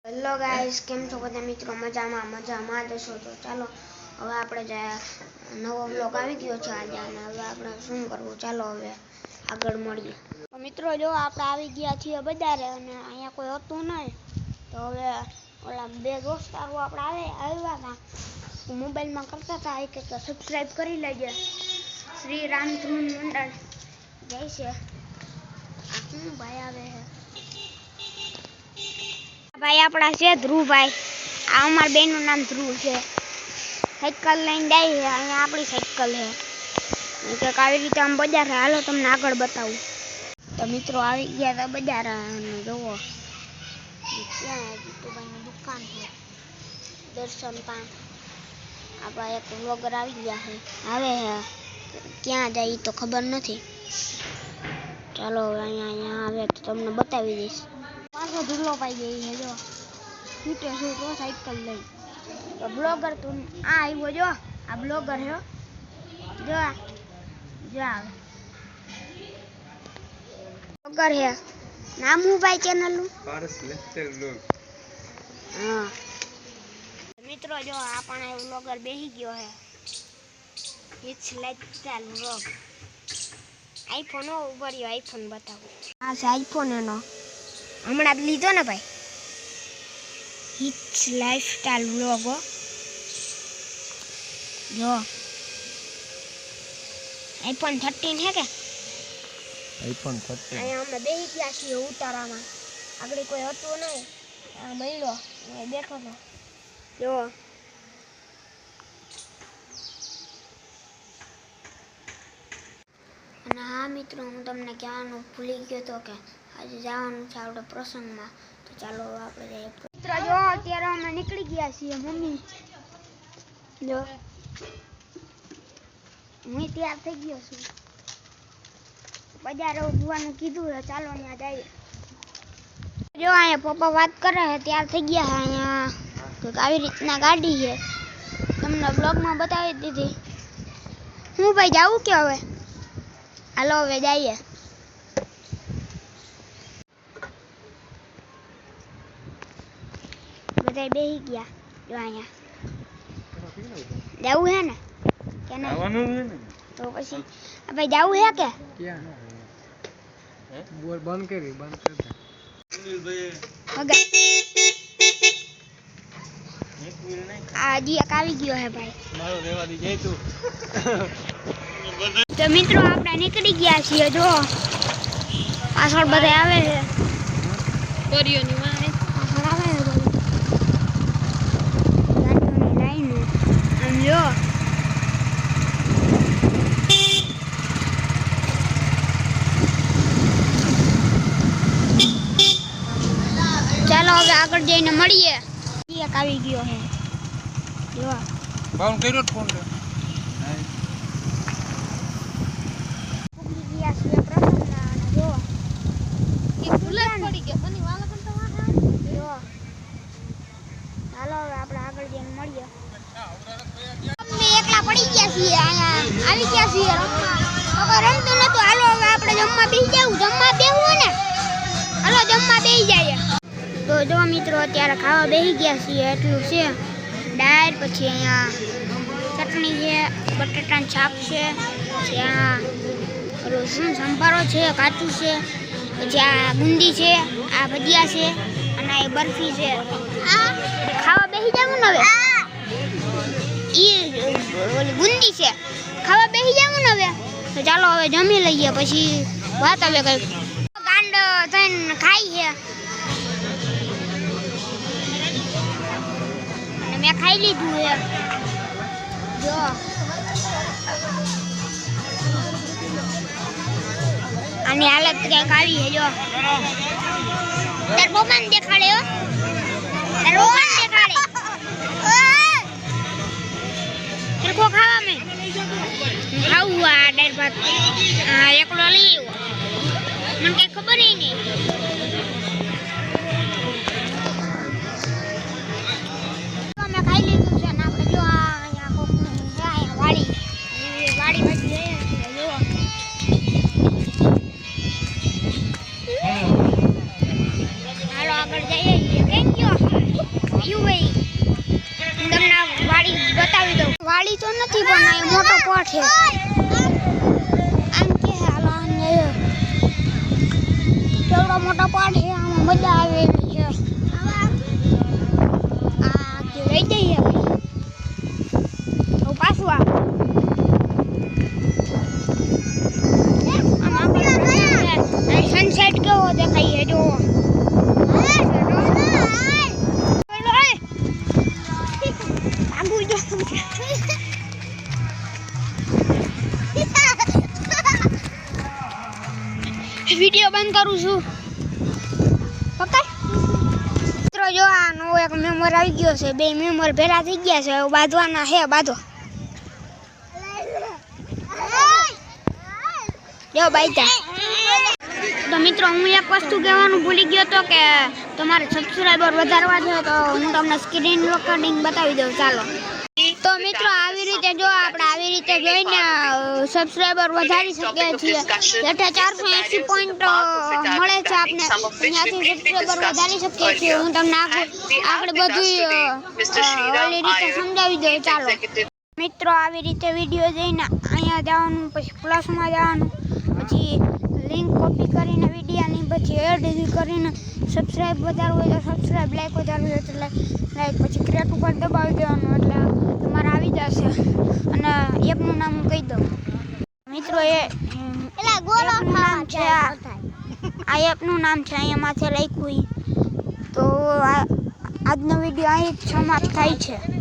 Hello guys, કેમ છો બધા મિત્રો? મજામાં જશો તો ચાલો હવે આપણે નવો વ્લોગ આવી ગયો છે આજે, અને હવે આપણે શું કરવું ચાલો હવે આગળ મળીએ. તો મિત્રો જો આપણે આવી ગયા છીએ બજારે, અને અહીંયા કોઈ હતું નહીં, તો હવે ઓલા બે દોસ્તારો આપણે આવ્યા હતા, મોબાઈલમાં કરતા હતા કે સબસ્ક્રાઈબ કરી લેજે. શ્રી રામધૂન મંડળ જય છે. આ શું ભાઈ આવે છે? ભાઈ આપણા છે ધ્રુવભાઈ. આ અમારા બેનનું નામ ધ્રુવ છે. સાયકલ લઈને જાય છે. અહીંયા આપણી સાયકલ છે. કંઈક આવી રીતે આમ બજાર હાલો તમને આગળ બતાવું. તો મિત્રો આવી ગયા હતા બજાર, અને જુઓ ક્યાં જીતુભાઈની દુકાન છે, દર્શન પાન. આપણા એક વ્લોગર આવી ગયા છે, આવે ક્યાં જાય તો ખબર નથી. ચાલો હવે અહીંયા આવે તો તમને બતાવી દઈશ. પાછો ધૂલો પાઈ ગઈ છે જો, છૂટે છૂટો સાયકલ લઈ. તો બ્લોગર તું આ આવ્યો જો, આ બ્લોગર છે જો, જો આવે બ્લોગર છે. નામ હું ભાઈ ચેનલનું? હા મિત્રો જો આપણે બ્લોગર બેસી ગયો છે. It's lifestyle vlog. આઈફોન ઉભર્યો, આઈફોન બતાવો. આ છે આઈફોન એનો, હમણાં જ લીધો ને ભાઈ. ઇટ્સ લાઈફસ્ટાઈલ વ્લોગ જો. આઈફોન 13 છે કે આઈફોન 13? અહીંયા અમે બેસી ગયા છીએ ઉતારામાં. આગળ કોઈ હતું નહીં, આ મળ્યો બેઠો હતો જો. અને હા મિત્રો, હું તમને કહેવાનું ભૂલી ગયો હતો કે આજે જવાનું છે આપણે પ્રસંગમાં. તો ચાલો હવે આપણે જઈએ. મિત્રો જો અત્યારે અમે નીકળી ગયા છીએ. મમ્મી જો હું તૈયાર થઈ ગયો છું. બજારે ઉભવાનું કીધું છે, ચાલો ત્યાં જઈએ. જો અહીંયા પપ્પા વાત કરે છે, તૈયાર થઈ ગયા છે. અહીંયા કંઈક આવી રીતના ગાડી છે, તમને બ્લોગમાં બતાવી દીધી. હું ભાઈ જાઉં કે હવે? હાલો હવે જઈએ. બધા બેસી ગયા જો. અહીંયા જવું હે ને કે નહીં? તો પછી ભાઈ જવું હે કે? બંધ કરી આ હજી એક આવી ગયો હે ભાઈ. તો મિત્રો આપણે નીકળી ગયા છીએ જો. પાછળ બધા આવે છે, પાછળ આવે છે ગાડીઓની લાઈન. આમ જો ચાલો હવે આગળ જઈને મળીએ. એક આવી ગયો છે જો. બાઉન્ડ કર્યો ફોન લે. એકલા પડી ગયા છીએ, અહીંયા આવી ગયા છીએ રમવા. રમતું નતું. હાલો હવે આપણે જમવા બેસી જાવ. જમવા બેસવું ને, હાલો જમવા બેસી જાય. તો જો મિત્રો અત્યારે ખાવા બેસી ગયા છીએ. એટલું છે દાળ, પછી અહીંયા ચટણી છે, બટાટાનું શાક છે, પછી આ શું સંભારો છે, કાચું છે, પછી આ બુંદી છે, આ ભજીયા છે, અને આ બરફી છે. ખાવા બેસી જવું ને હવે. ઓલી બુંદી છે, ખાવા બેસી જવું ને હવે. તો ચાલો હવે જમી લઈએ, પછી વાત હવે કઈ. ગાંડ થઈને ખાઈ છે, અને મેં ખાઈ લીધું છે જો. આની હાલત કંઈક આવી છે જો. તાર બોમાન દેખાડે હો, તાર બોમાન દેખાડે. સરખો ખાવા મેં ખાવું આ દાળ ભાત. હા એકલો લઈ આવ્યો, મને કઈ ખબર નહીં. અમે ખાઈ લીધું છે ને આપણે જો અહીંયા વાડી બાજુ જઈએ જો. હાલો આગળ જઈએ. કેમ ગયો? થયું ભાઈ હું તમને આ વાડી બતાવી દઉં. વાડી તો નથી પણ આ મોટો પટ છે. આમ કે હાલો આને કેવડો મોટો પટ છે. આમાં મજા આવે એવી છે. આ કે લઈ જઈએ ભાઈ. તો પાછું આમ આપણે સનસેટ કેવો દેખાય જો. વિડિયો બંધ કરું છું. પકડ મિત્રો જો આ નવો એક મેમ્બર આવી ગયો છે. બે મેમ્બર ભેગા થઈ ગયા છે. હવે બાંધવાના છે. બાંધો જો બાઈતા. તો મિત્રો હું એક વસ્તુ કહેવાનું ભૂલી ગયો તો કે તમારે સબસ્ક્રાઇબર વધારવા છે તો હું તમને સ્ક્રીન રેકોર્ડિંગ બતાવી દઉં. ચાલો તો મિત્રો આવી રીતે જો આપણે આવી રીતે જોઈને સબસ્ક્રાઇબર વધારી શકીએ છીએ. એટલે 480 પોઈન્ટ મળે છે આપણે. ત્યાંથી સબસ્ક્રાઇબર વધારી શકીએ છીએ. હું તમને આગળ બધું ઓલી રીતે સમજાવી દઉં. ચાલો મિત્રો આવી રીતે વિડીયો જોઈને અહીંયા જવાનું, પછી પ્લસમાં જવાનું, પછી લિંક કોપી કરીને વિડીયોની પછી એડ કરીને સબસ્ક્રાઇબ વધારવું હોય તો સબસ્ક્રાઇબ, લાઈક વધારવું હોય તો લાઈક, પછી ક્રિએટ ઉપર દબાવી દેવાનું એટલે તમારે આવી જશે. અને એપનું નામ હું કહી દઉં મિત્રો. એ નામ છે આ એપનું નામ છે અહીંયા માથે લખ્યું. તો આજનો વિડીયો અહીં જ સમાપ્ત થાય છે.